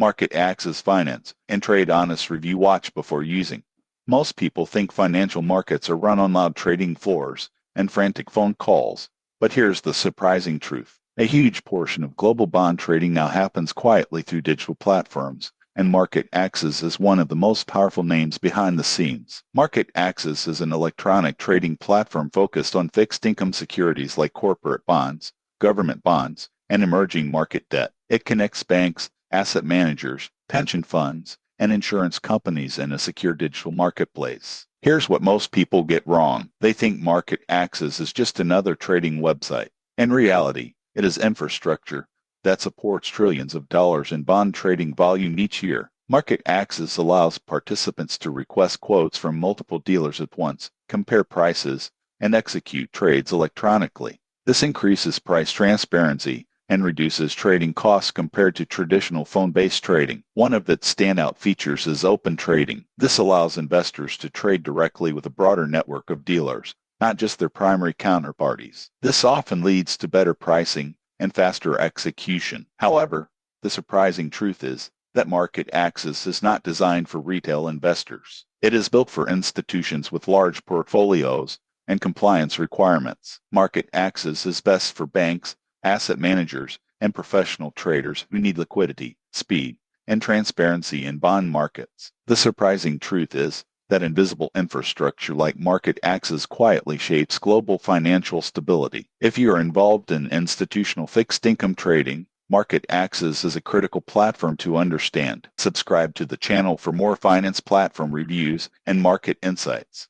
MarketAxess Finance, and Trade Honest Review Watch before using. Most people think financial markets are run on loud trading floors and frantic phone calls, but here's the surprising truth. A huge portion of global bond trading now happens quietly through digital platforms, and MarketAxess is one of the most powerful names behind the scenes. MarketAxess is an electronic trading platform focused on fixed income securities like corporate bonds, government bonds, and emerging market debt. It connects banks, asset managers, pension funds, and insurance companies in a secure digital marketplace. Here's what most people get wrong. They think MarketAxess is just another trading website. In reality, it is infrastructure that supports trillions of dollars in bond trading volume each year. MarketAxess allows participants to request quotes from multiple dealers at once, compare prices, and execute trades electronically. This increases price transparency and reduces trading costs compared to traditional phone-based trading. One of its standout features is Open Trading. This allows investors to trade directly with a broader network of dealers, not just their primary counterparties. This often leads to better pricing and faster execution. However, the surprising truth is that MarketAxess is not designed for retail investors. It is built for institutions with large portfolios and compliance requirements. MarketAxess is best for banks, asset managers, and professional traders who need liquidity, speed, and transparency in bond markets. The surprising truth is that invisible infrastructure like MarketAxess quietly shapes global financial stability. If you are involved in institutional fixed income trading, MarketAxess is a critical platform to understand. Subscribe to the channel for more finance platform reviews and market insights.